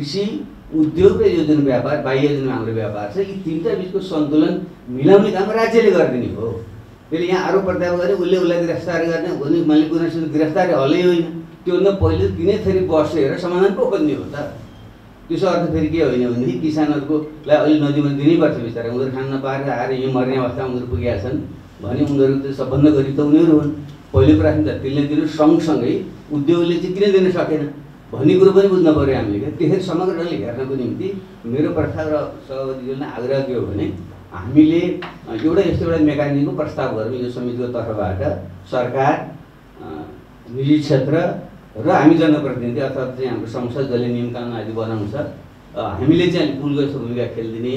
कृषि उद्योग र यो जुन व्यापार बाह्य जुन हाम्रो व्यापार छ यी तीनटा बीचको सन्तुलन मिलाउने काम राज्यले गरिदिने हो। त्यसले यहाँ आरोप प्रत्यारोप गरे उसलाई गिरफ्तार गर्ने भने मैले गुनासो गिरफ्तारी हलै होइन, त्योभन्दा पहिले तिनै थरी बसेर समाधान पो खोज्ने हो त। त्यसो अर्थ फेरि के होइन भनेदेखि किसानहरूलाई अहिले नदीमा दिनैपर्छ बिस्तारै, उनीहरू खान नपाएर आएर यो मर्ने अवस्थामा उनीहरू पुगेका छन् भने उनीहरू त सबभन्दा गरी त उनीहरू हुन्। पहिलो प्राथमिकता त्यसले दिनु सँगसँगै उद्योगले चाहिँ किन दिन सकेन भन्ने कुरो पनि बुझ्नु पऱ्यो हामीले क्या। त्यसरी समग्र डल्ले हेर्नको निम्ति मेरो प्रस्ताव र सभापतिज्यूलाई आग्रह के हो भने हामीले यस्तो एउटा मेकानिजमको प्रस्ताव गरौँ यो समितिको तर्फबाट। सरकार, निजी क्षेत्र र हामी जनप्रतिनिधि अथवा चाहिँ हाम्रो संसद जसले नियम कानुन आदि बनाउँछ हामीले चाहिँ पुलको यस्तो भूमिका खेलिदिने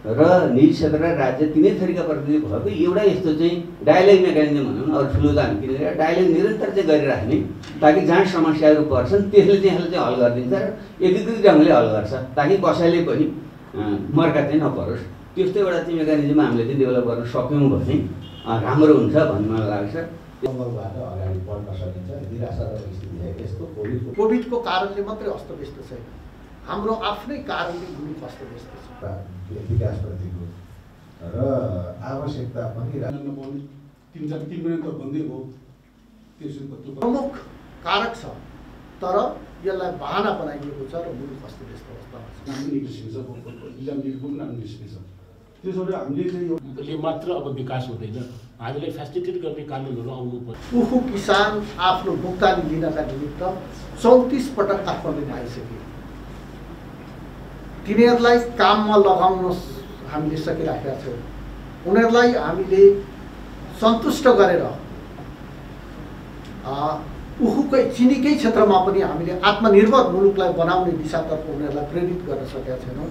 र निजी क्षेत्र र राज्य तिनै थरीका प्रतिनिधि भएको एउटा यस्तो चाहिँ डायलग मेकानिजम भनौँ न, अरू ठुलो त हामी किनेर डायलग निरन्तर चाहिँ गरिराख्ने, ताकि जहाँ समस्याहरू पर्छन् त्यसले चाहिँ यसले चाहिँ हल गरिदिन्छ र एकीकृत ढङ्गले हल गर्छ, ताकि कसैले पनि मर्का चाहिँ नपरोस्। त्यस्तो एउटा चाहिँ मेकानिजम हामीले चाहिँ डेभलप गर्न सक्यौँ भने राम्रो हुन्छ भन्ने मलाई लाग्छ। अगाडि बढ्न सकिन्छ। निराशाजनक स्थिति है यस्तो कोभिडको कारणले मात्रै अस्तव्यस्त छैन, हाम्रो आफ्नै कारणले मुलुक अस्तव्यस्त छ। विकासप्रतिको र आवश्यकता पनि प्रमुख कारक छ, तर यसलाई बहाना बनाइएको छ र मुलुक अस्तव्यस्त अवस्थामा छ। त्यसोले हामीले चाहिँ मात्र अब विकास हुँदैन, हामीले फेसिलिटेट गर्ने कानुनहरू आउनु पर्छ। उखु किसान आफ्नो भुक्तानी लिनका निमित्त 34 पटक काठमाडौँ आइसके, तिनीहरूलाई काममा लगाउन हामीले सकिराखेका छौँ। उनीहरूलाई हामीले सन्तुष्ट गरेर उखुकै चिनीकै क्षेत्रमा पनि हामीले आत्मनिर्भर मुलुकलाई बनाउने दिशातर्फ उनीहरूलाई प्रेरित गर्न सकेका छैनौँ।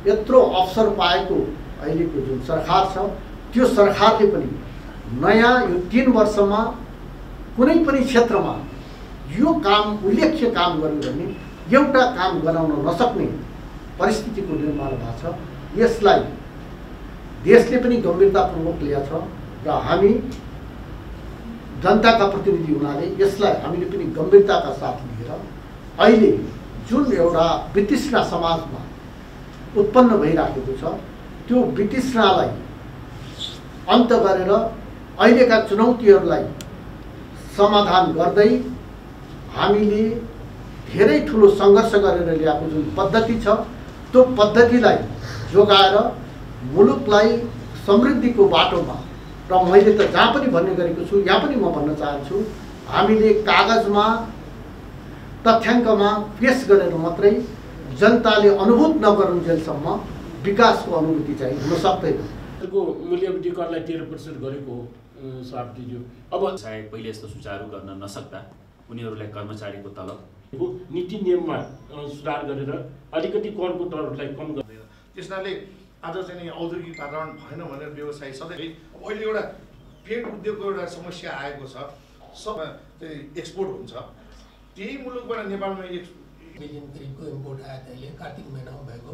यत्रो अवसर पाएको अहिलेको जुन सरकार छ त्यो सरकारले पनि नयाँ यो 3 वर्षमा कुनै पनि क्षेत्रमा यो काम उल्लेख्य काम गर्यो भने एउटा काम गराउन नसक्ने परिस्थितिको निर्माण भएको छ। यसलाई देशले पनि गम्भीरतापूर्वक लिएको छ र हामी जनताका प्रतिनिधि हुनाले यसलाई हामीले पनि गम्भीरताका साथ लिएर अहिले जुन एउटा वितृष्णा समाजमा उत्पन्न भइराखेको छ त्यो वितृष्णालाई अन्त गरेर अहिलेका चुनौतीहरूलाई समाधान गर्दै हामीले धेरै ठुलो सङ्घर्ष गरेर ल्याएको जुन पद्धति छ त्यो पद्धतिलाई जोगाएर मुलुकलाई समृद्धिको बाटोमा, र मैले त जहाँ पनि भन्ने गरेको छु यहाँ पनि म भन्न चाहन्छु, हामीले कागजमा तथ्याङ्कमा पेश गरेर मात्रै जनताले अनुभूत नगरुन्जेलसम्म विकासको अनुभूति चाहिँ हुन सक्दैन। मूल्यवृद्धि करलाई 13% गरेको साथीज्यू अब सायद पहिले यस्तो सुचारू गर्न नसक्दा उनीहरूलाई कर्मचारीको तलब नीति नियममा सुधार गरेर अलिकति करको दरलाई कम गर्दैन। त्यसनाले आज चाहिँ औद्योगिक वातावरण भएन भनेर व्यवसाय सधैँ अब अहिले एउटा पेट उद्योगको एउटा समस्या आएको छ, सब एक्सपोर्ट हुन्छ, त्यही मुलुकबाट नेपालमा मिलियन करिबको इम्पोर्ट आयो। अहिले कार्तिक महिनामा भएको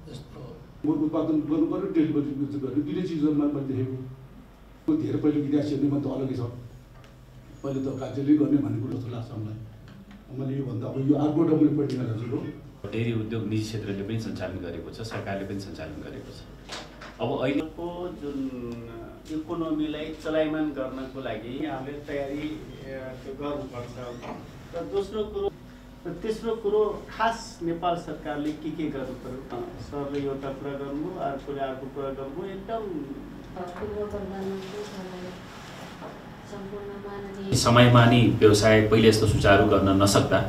जस्तो उत्पादन गर्नु पर्यो, डेलिभरी गर्नु, दुईटै चिजहरूमा मैले देखेको धेरै पहिलो विदेशीहरूमा त अलग्गै छ। पहिले त राज्यले गर्ने भन्ने कुरो जस्तो लाग्छ मलाई। मैले योभन्दा अब यो अर्को डबल पट्टिमा हजुरको डेरी उद्योग निजी क्षेत्रले पनि सञ्चालन गरेको छ, सरकारले पनि सञ्चालन गरेको छ। अब अहिलेको जुन इकोनोमीलाई चलायमान गर्नको लागि हामीले तयारी गर्नुपर्छ। र तेस्रो कुरो खास नेपाल सरकारले के गर्नु पर्यो, सरले एउटा कुरा गर्नु, अर्कोले अर्को कुरा गर्नु, एकदम समयमा नै व्यवसाय पहिले जस्तो सुचारू गर्न नसक्दा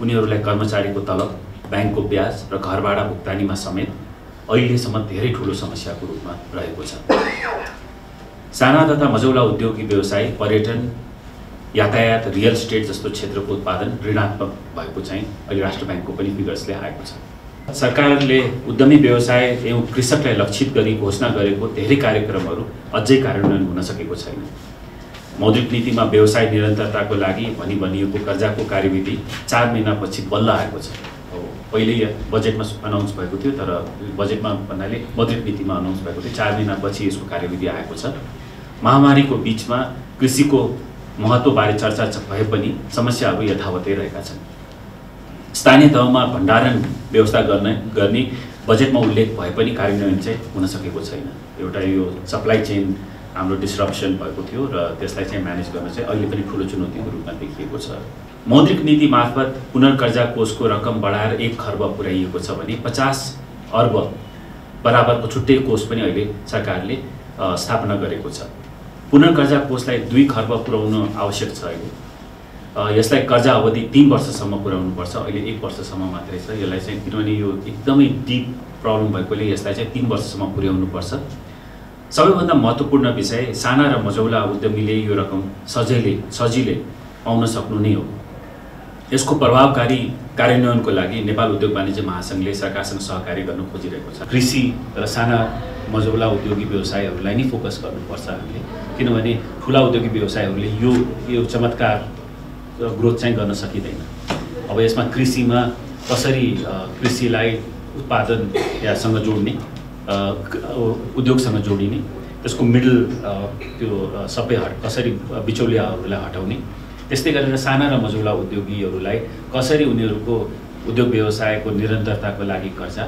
उनीहरूलाई कर्मचारीको तलब, ब्याङ्कको ब्याज र घर भाडा भुक्तानीमा समेत अहिलेसम्म धेरै ठुलो समस्याको रूपमा रहेको छ। साना तथा मझौला उद्योगिक व्यवसाय, पर्यटन, यातायात, रियल स्टेट जस्तो क्षेत्रको उत्पादन ऋणात्मक भएको चाहिँ अहिले राष्ट्र ब्याङ्कको पनि फिगर्सले आएको छ। सरकारले उद्यमी व्यवसाय एवं कृषकलाई लक्षित गरी घोषणा गरेको धेरै कार्यक्रमहरू अझै कार्यान्वयन हुन सकेको छैन। मौद्रिक नीतिमा व्यवसाय निरन्तरताको लागि भनिएको कर्जाको कार्यविधि 4 महिनापछि बल्ल आएको छ। पहिले बजेटमा अनाउन्स भएको थियो, तर बजेटमा भन्नाले मौद्रिक नीतिमा अनाउन्स भएको थियो, 4 महिनापछि यसको कार्यविधि आएको छ। महामारीको बीचमा कृषिको महत्त्वबारे चर्चा भए पनि समस्याहरू यथावतै रहेका छन्। स्थानीय तहमा भण्डारण व्यवस्था गर्ने बजेटमा उल्लेख भए पनि कार्यान्वयन चाहिँ हुन सकेको छैन। एउटा यो सप्लाई चेन हाम्रो डिस्ट्रप्सन भएको थियो र त्यसलाई चाहिँ म्यानेज गर्न चाहिँ अहिले पनि ठुलो चुनौतीको रूपमा देखिएको छ। मौद्रिक नीति मार्फत पुनर्कर्जा कोषको रकम बढाएर 1 खर्ब पुर्याइएको छ भने 50 अर्ब बराबरको छुट्टै कोष पनि अहिले सरकारले स्थापना गरेको छ। पुनर्कर्जा कोषलाई 2 खर्ब पुर्याउन आवश्यक छ अहिले। यसलाई कर्जा अवधि 3 वर्षसम्म पुर्याउनुपर्छ, अहिले 1 वर्षसम्म मात्रै छ। यसलाई चाहिँ किनभने यो एकदमै डिप प्रब्लम भएकोले यसलाई चाहिँ 3 वर्षसम्म पुर्याउनुपर्छ। सबैभन्दा महत्त्वपूर्ण विषय साना र मझौला उद्यमीले यो रकम सजिलै पाउन सक्नु नै हो। यसको प्रभावकारी कार्यान्वयनको लागि नेपाल उद्योग वाणिज्य महासङ्घले सरकारसँग सहकार्य गर्न खोजिरहेको छ। कृषि र साना मझौला उद्योगी व्यवसायहरूलाई नै फोकस गर्नुपर्छ हामीले, किनभने ठुला उद्योगी व्यवसायहरूले यो चमत्कार ग्रोथ चाहिँ गर्न सकिँदैन। अब यसमा कृषिमा कसरी कृषिलाई उत्पादन यासँग जोड्ने, उद्योगसँग जोडिने, त्यसको मिडल त्यो सबै कसरी बिचौलियाहरूलाई हटाउने, त्यस्तै गरेर साना र मझौला उद्योगीहरूलाई कसरी उनीहरूको उद्योग व्यवसायको निरन्तरताको लागि कर्जा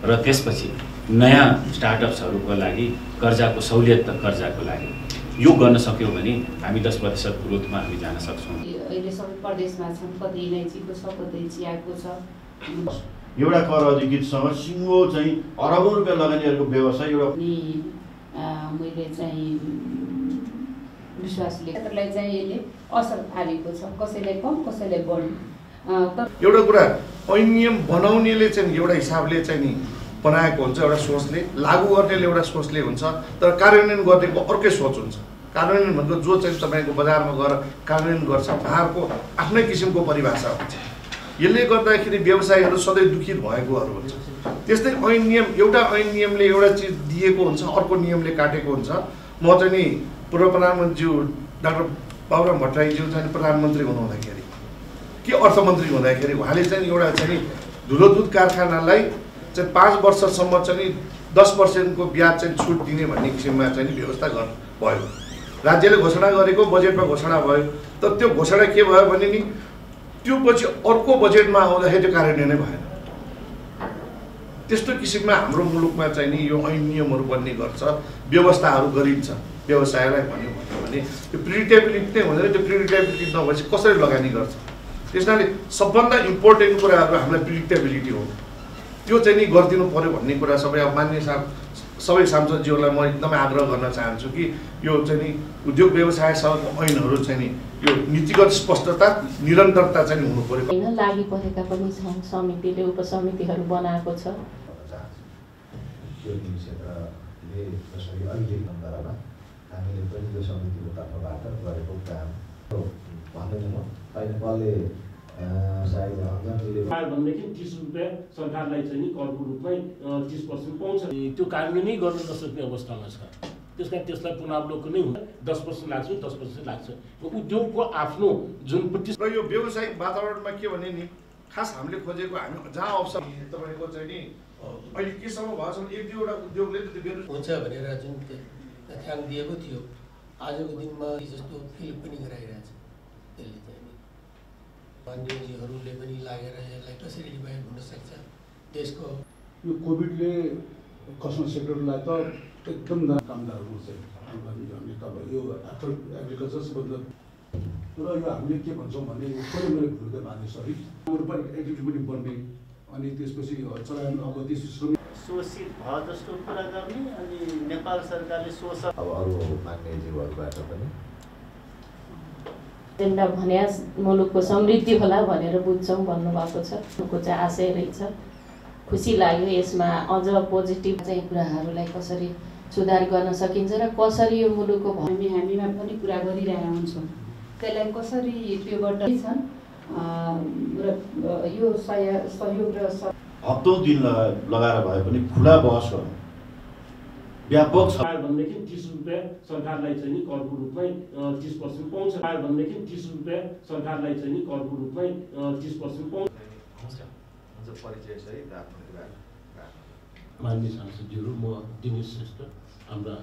र त्यसपछि नयाँ स्टार्टअप्सहरूको लागि कर्जाको सहुलियत कर्जाको लागि यो गर्न सक्यौँ भने हामी 10% ग्रोथमा हामी जान सक्छौँ। अहिले सबै प्रदेशमा छन्, कतै इलायचीको छ, कतै चियाको छ। एउटा कर अधिकृतसँग सिङ्गो चाहिँ अरबौँ रुपियाँ लगानीहरूको व्यवसाय एउटा मैले चाहिँ विश्वासले क्षेत्रलाई चाहिँ यसले असर पारेको छ, कसैलाई कम कसैलाई बढी। एउटा कुरा ऐनियम बनाउनेले चाहिँ एउटा हिसाबले चाहिँ नि बनाएको हुन्छ, एउटा सोचले, लागू गर्नेले एउटा सोचले हुन्छ, तर कार्यान्वयन गर्नेको अर्कै सोच हुन्छ। कार्यान्वयन भनेको जो चाहिँ तपाईँको बजारमा गएर कार्यान्वयन गर्छ उहाँहरूको आफ्नै किसिमको परिभाषा हुन्छ। यसले गर्दाखेरि व्यवसायीहरू सधैँ दुखित भएकोहरू हुन्छ। त्यस्तै ऐन नियम, एउटा ऐन नियमले एउटा चिज दिएको हुन्छ, अर्को नियमले काटेको हुन्छ। म चाहिँ नि पूर्व प्रधानमन्त्री डाक्टर बाबुराम भट्टराईज्यू चाहिँ प्रधानमन्त्री हुनुहुँदाखेरि कि अर्थमन्त्री हुँदाखेरि उहाँले चाहिँ एउटा चाहिँ नि धुलो दुध कारखानालाई चाहिँ 5 वर्षसम्म चाहिँ 10% को ब्याज चाहिँ छुट दिने भन्ने किसिममा चाहिँ व्यवस्था भयो। राज्यले घोषणा गरेको बजेटमा घोषणा भयो, तर त्यो घोषणा के भयो भने नि त्यो पछि अर्को बजेटमा आउँदाखेरि त्यो कार्यान्वयन नै भएन। त्यस्तो किसिममा हाम्रो मुलुकमा चाहिँ नि यो ऐन नियमहरू बन्ने गर्छ, व्यवस्थाहरू गरिन्छ। व्यवसायलाई भन्यो भने त्यो प्रिडिक्टेबिलिटी नै हुँदैन। त्यो प्रिडिक्टेबिलिटी नभएपछि कसरी लगानी गर्छ? त्यसैले सबभन्दा इम्पोर्टेन्ट कुराहरू हामीलाई प्रिडिक्टेबिलिटी हो, त्यो चाहिँ नि गरिदिनु पर्यो भन्ने कुरा सबै अब मान्य सबै सांसदज्यूहरूलाई म एकदमै आग्रह गर्न चाहन्छु कि यो चाहिँ नि उद्योग व्यवसायसँगको ऐनहरू चाहिँ नि यो नीतिगत स्पष्टता निरन्तरता चाहिँ हुनु पर्यो। हैन लागि परेका पनि छन्, समितिले उपसमितिहरू बनाएको छ। यो क्षेत्रले जसरी अहिले अन्तरमा हामीले पनि यो समितिको तर्फबाट गरेको काम भन्दैन म अहिले कसले सायद अन्जामले भनेदेखि 30 रुपियाँ सरकारलाई चाहिँ नि करको रूपमै 30% पाउँछ। त्यो कार्यान्वयन नै गर्न नसक्ने अवस्थामा छ। त्यसकारण त्यसलाई पुनरावलोकन नै हुन्छ। 10% लाग्छ, 10% लाग्छ। उद्योगको आफ्नो जुन र यो व्यावसायिक वातावरणमा के भने नि खास हामीले खोजेको हामी जहाँ अवसर तपाईँको चाहिँ नि अहिले केसम्म भएको छ 1-2वटा उद्योगले हुन्छ भनेर जुन ध्यान दिएको थियो आजको दिनमा जस्तो फिल पनि गराइरहेछ। त्यसले चाहिँ मान्यजीहरूले पनि लागेर यसलाई कसरी रिभाइभ हुन सक्छ देशको। यो कोभिडले कस्टमर सेक्टरलाई त एकदम कामदारहरू चाहिँ यो एग्रिकल्चर सबभन्दा र यो हामीले के भन्छौँ भने कहिले मैले भुल्दै मानिसहरू पनि एक्टिभिटी पनि बढ्ने अनि त्यसपछि चलायन अब त्यस श्रमिक शोषित भयो जस्तो कुरा गर्ने अनि नेपाल सरकारले शोषण अब अरू मान्यजीहरूबाट पनि एजेन्डा भने मुलुकको समृद्धि होला भनेर बुझ्छौँ भन्नुभएको छ। उनको चाहिँ आशय रहेछ। खुसी लाग्यो यसमा अझ पोजिटिभ चाहिँ कुराहरूलाई कसरी सुधार गर्न सकिन्छ र कसरी यो मुलुकको हामीमा पनि कुरा गरिरहेका हुन्छौँ। त्यसलाई कसरी त्योबाट छन् र यो सहयोग र हप्तौं दिन लगाएर भए पनि खुला बहस गर्नु व्यापक छ। भनेदेखि 30 रुपियाँ सरकारलाई चाहिँ नि करको रूपमै 30% पाउँछ। भनेदेखि 30 रुपियाँ सरकारलाई चाहिँ नि करको रूपमै 30% पाउँछ। परिचय सहित आफ्नो कुरा मान्य सांसदज्यूहरू, म दिनेश श्रेष्ठ, हाम्रा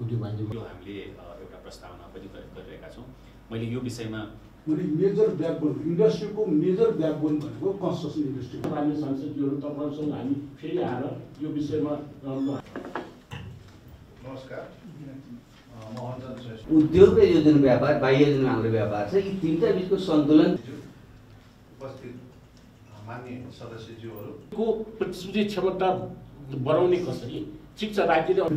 उद्योग वाणिज्य हामीले एउटा प्रस्तावना पनि गरिरहेका छौँ। मैले यो विषयमा भने मेजर ब्याकबोन इन्डस्ट्रीको मेजर ब्याकबोन भनेको कन्स्ट्रक्सन इन्डस्ट्री हो। मान्य सांसदज्यूहरू तपाईँहरूसँग हामी फेरि आएर यो विषयमा नमस्कार, मोहनचन्द्र श्रेष्ठ। उद्योग र यो जुन व्यापार, बाह्य जुन हाम्रो व्यापार छ, यी तिनटा बिचको सन्तुलन। उपस्थित मान्य सदस्यज्यूहरू को प्रतिस्पर्धी क्षमता बढाउने कसरी? ठिक छ, राज्यले